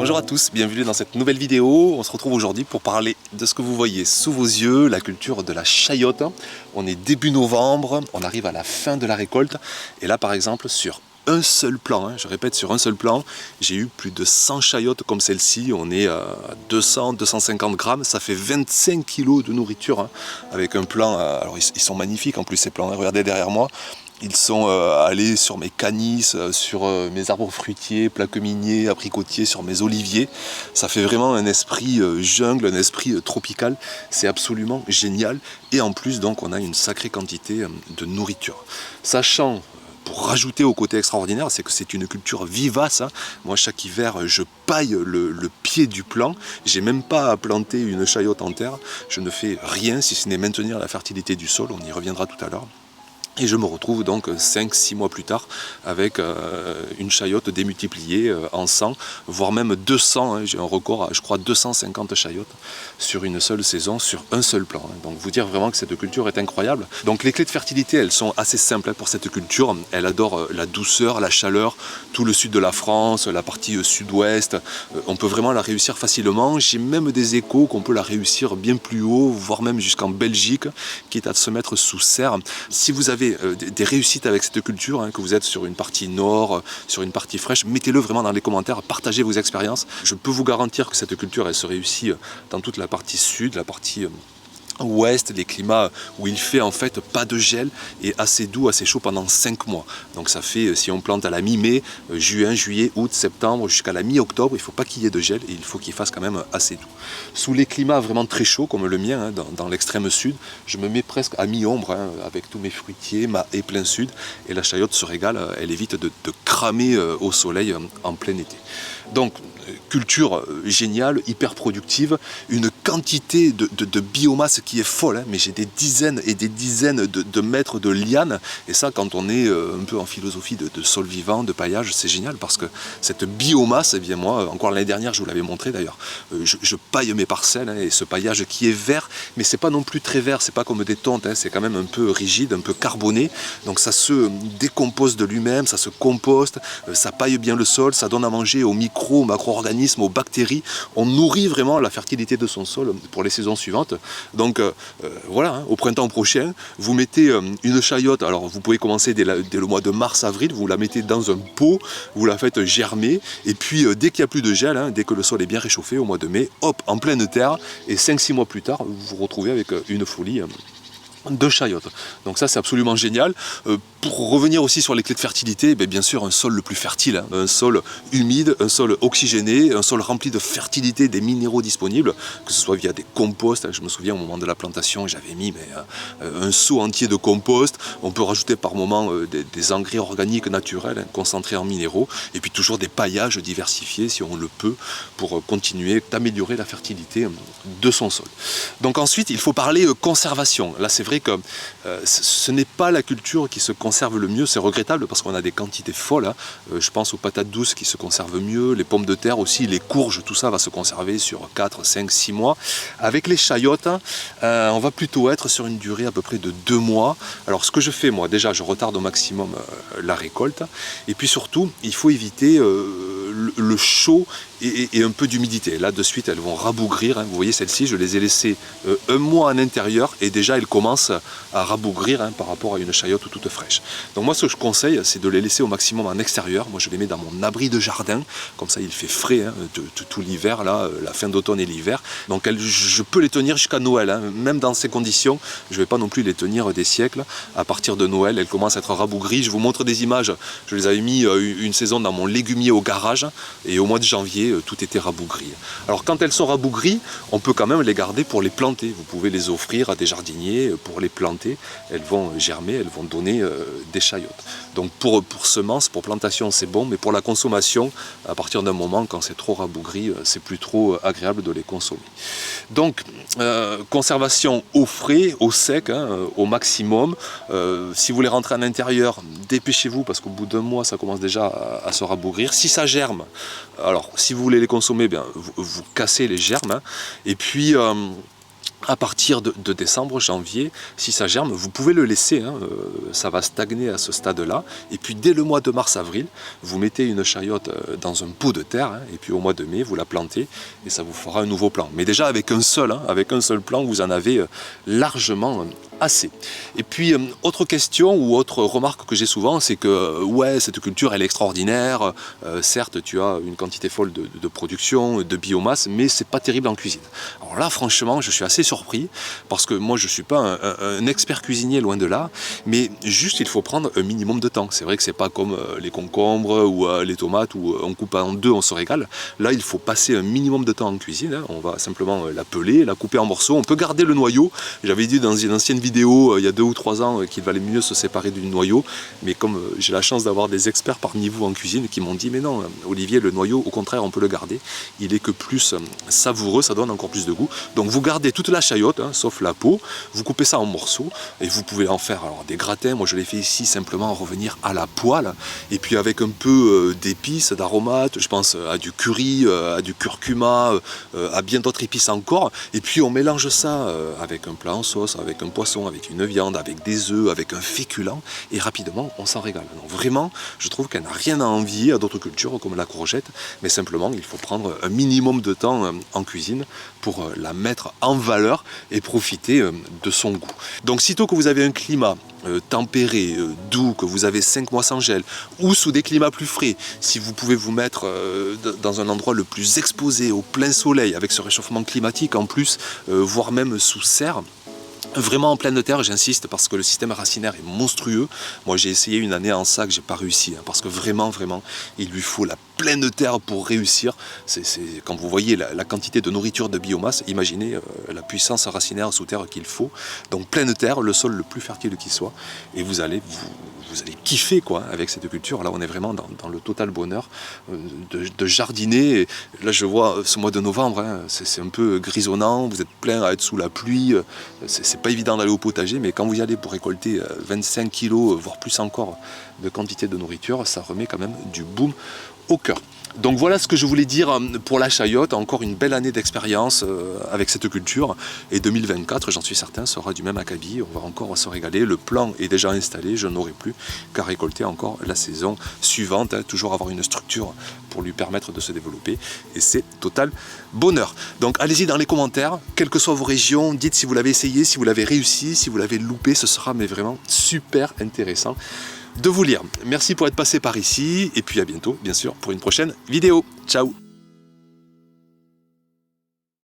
Bonjour à tous, bienvenue dans cette nouvelle vidéo. On se retrouve aujourd'hui pour parler de ce que vous voyez sous vos yeux, la culture de la chayote. On est début novembre, on arrive à la fin de la récolte. Et là par exemple sur un seul plan, je répète sur un seul plan, j'ai eu plus de 100 chayotes comme celle-ci. On est à 200-250 grammes, ça fait 25 kilos de nourriture avec un plan, alors ils sont magnifiques en plus ces plans, regardez derrière moi. Ils sont allés sur mes canisses, sur mes arbres fruitiers, plaques miniers, abricotiers, sur mes oliviers. Ça fait vraiment un esprit jungle, un esprit tropical. C'est absolument génial. Et en plus, donc, on a une sacrée quantité de nourriture. Sachant, pour rajouter au côté extraordinaire, c'est que c'est une culture vivace. Moi, chaque hiver, je paille le pied du plant. J'ai même pas à planter une chayote en terre. Je ne fais rien si ce n'est maintenir la fertilité du sol. On y reviendra tout à l'heure. Et je me retrouve donc 5-6 mois plus tard avec une chayote démultipliée en 100, voire même 200. J'ai un record à, je crois, 250 chayotes sur une seule saison, sur un seul plan. Donc vous dire vraiment que cette culture est incroyable. Donc les clés de fertilité, elles sont assez simples pour cette culture. Elle adore la douceur, la chaleur, tout le sud de la France, la partie sud-ouest. On peut vraiment la réussir facilement. J'ai même des échos qu'on peut la réussir bien plus haut, voire même jusqu'en Belgique, quitte à se mettre sous serre. Si vous avez des réussites avec cette culture, que vous êtes sur une partie nord, sur une partie fraîche, mettez-le vraiment dans les commentaires, partagez vos expériences. Je peux vous garantir que cette culture, elle se réussit dans toute la partie sud, la partie ouest, les climats où il fait en fait pas de gel et assez doux, assez chaud pendant 5 mois. Donc ça fait, si on plante à la mi-mai, juin, juillet, août, septembre, jusqu'à la mi-octobre, il ne faut pas qu'il y ait de gel et il faut qu'il fasse quand même assez doux. Sous les climats vraiment très chauds, comme le mien, dans l'extrême sud, je me mets presque à mi-ombre, avec tous mes fruitiers, ma haie plein sud, et la chayote se régale, elle évite de cramer au soleil en plein été. Donc, culture géniale, hyper productive, une quantité de biomasse qui est folle, mais j'ai des dizaines et des dizaines de mètres de lianes, et ça quand on est un peu en philosophie de sol vivant, de paillage, c'est génial parce que cette biomasse, eh bien moi, encore l'année dernière je vous l'avais montré d'ailleurs, je paille mes parcelles, et ce paillage qui est vert, mais c'est pas non plus très vert, c'est pas comme des tontes, c'est quand même un peu rigide, un peu carboné, donc ça se décompose de lui-même, ça se composte, ça paille bien le sol, ça donne à manger aux micro, macro-organismes, aux bactéries, on nourrit vraiment la fertilité de son sol pour les saisons suivantes. Donc voilà, au printemps prochain, vous mettez une chayote, alors vous pouvez commencer dès le mois de mars-avril, vous la mettez dans un pot, vous la faites germer, et puis dès qu'il n'y a plus de gel, dès que le sol est bien réchauffé au mois de mai, hop, en pleine terre, et 5-6 mois plus tard, vous vous retrouvez avec une folie de chayote. Donc ça c'est absolument génial. Pour revenir aussi sur les clés de fertilité, bien sûr un sol le plus fertile, un sol humide, un sol oxygéné, un sol rempli de fertilité, des minéraux disponibles, que ce soit via des composts. Je me souviens au moment de la plantation, j'avais mis un seau entier de compost. On peut rajouter par moment des engrais organiques naturels concentrés en minéraux, et puis toujours des paillages diversifiés si on le peut, pour continuer d'améliorer la fertilité de son sol. Donc ensuite il faut parler conservation. Là c'est vrai que ce n'est pas la culture qui se conserve le mieux, c'est regrettable parce qu'on a des quantités folles. Je pense aux patates douces qui se conservent mieux, les pommes de terre aussi, les courges, tout ça va se conserver sur 4, 5, 6 mois. Avec les chayotes, on va plutôt être sur une durée à peu près de 2 mois. Alors ce que je fais moi, déjà je retarde au maximum la récolte, et puis surtout il faut éviter le chaud et un peu d'humidité. Là de suite elles vont rabougrir, vous voyez celles-ci, je les ai laissées un mois en intérieur et déjà elles commencent à rabougrir par rapport à une chayote toute fraîche. Donc moi ce que je conseille c'est de les laisser au maximum en extérieur. Moi je les mets dans mon abri de jardin, comme ça il fait frais tout l'hiver, là, la fin d'automne et l'hiver. Donc je peux les tenir jusqu'à Noël, même dans ces conditions, je ne vais pas non plus les tenir des siècles. À partir de Noël elles commencent à être rabougries. Je vous montre des images, je les avais mis une saison dans mon légumier au garage et au mois de janvier tout était rabougri. Alors quand elles sont rabougries, on peut quand même les garder pour les planter. Vous pouvez les offrir à des jardiniers pour les planter. Elles vont germer, elles vont donner des chayotes. Donc pour semences, pour plantation c'est bon, mais pour la consommation, à partir d'un moment quand c'est trop rabougri, c'est plus trop agréable de les consommer. Donc conservation au frais, au sec, au maximum. Si vous les rentrez à l'intérieur, dépêchez-vous parce qu'au bout d'un mois ça commence déjà à se rabougrir. Si ça germe, alors si vous voulez les consommer, vous cassez les germes, et puis à partir de décembre, janvier, si ça germe, vous pouvez le laisser, hein, ça va stagner à ce stade-là. Et puis dès le mois de mars-avril, vous mettez une chayote dans un pot de terre, hein, et puis au mois de mai, vous la plantez, et ça vous fera un nouveau plant. Mais déjà avec un seul plant, vous en avez largement assez. Et puis, autre question ou autre remarque que j'ai souvent, c'est que ouais, cette culture elle est extraordinaire, certes tu as une quantité folle de production, de biomasse, mais c'est pas terrible en cuisine. Alors là, franchement, je suis assez surpris, parce que moi je suis pas un expert cuisinier, loin de là, mais juste il faut prendre un minimum de temps. C'est vrai que c'est pas comme les concombres ou les tomates où on coupe en deux, on se régale. Là, il faut passer un minimum de temps en cuisine, hein. On va simplement la peler, la couper en morceaux, on peut garder le noyau. J'avais dit dans une ancienne vidéo il y a 2 ou 3 ans qu'il valait mieux se séparer du noyau, mais comme j'ai la chance d'avoir des experts parmi vous en cuisine qui m'ont dit mais non Olivier, le noyau au contraire on peut le garder, il est que plus savoureux, ça donne encore plus de goût. Donc vous gardez toute la chayote, hein, sauf la peau, vous coupez ça en morceaux et vous pouvez en faire alors, des gratins. Moi je l'ai fait ici simplement revenir à la poêle et puis avec un peu d'épices, d'aromates, je pense à du curry, à du curcuma, à bien d'autres épices encore, et puis on mélange ça avec un plat en sauce, avec un poisson, avec une viande, avec des œufs, avec un féculent, et rapidement on s'en régale. Donc vraiment, je trouve qu'elle n'a rien à envier à d'autres cultures comme la courgette, mais simplement il faut prendre un minimum de temps en cuisine pour la mettre en valeur et profiter de son goût. Donc sitôt que vous avez un climat tempéré, doux, que vous avez 5 mois sans gel, ou sous des climats plus frais, si vous pouvez vous mettre dans un endroit le plus exposé, au plein soleil, avec ce réchauffement climatique en plus, voire même sous serre, vraiment en pleine terre, j'insiste, parce que le système racinaire est monstrueux. Moi j'ai essayé une année en sac, j'ai pas réussi, hein, parce que vraiment, il lui faut la pleine terre pour réussir. Quand vous voyez la quantité de nourriture de biomasse, imaginez la puissance racinaire sous terre qu'il faut. Donc pleine terre, le sol le plus fertile qui soit, et vous allez kiffer quoi avec cette culture. Là on est vraiment dans le total bonheur de jardiner. Et là je vois ce mois de novembre, hein, c'est un peu grisonnant, vous êtes plein à être sous la pluie, c'est pas évident d'aller au potager, mais quand vous y allez pour récolter 25 kilos, voire plus encore, de quantité de nourriture, ça remet quand même du boom au cœur. Donc voilà ce que je voulais dire pour la chayote. Encore une belle année d'expérience avec cette culture, et 2024, j'en suis certain, sera du même acabit. On va encore se régaler. Le plan est déjà installé, je n'aurai plus qu'à récolter encore la saison suivante, hein, toujours avoir une structure pour lui permettre de se développer, et c'est total bonheur. Donc allez-y dans les commentaires, quelles que soient vos régions, dites si vous l'avez essayé, si vous l'avez réussi, si vous l'avez loupé, ce sera mais vraiment super intéressant de vous lire. Merci pour être passé par ici, et puis à bientôt, bien sûr, pour une prochaine vidéo. Ciao!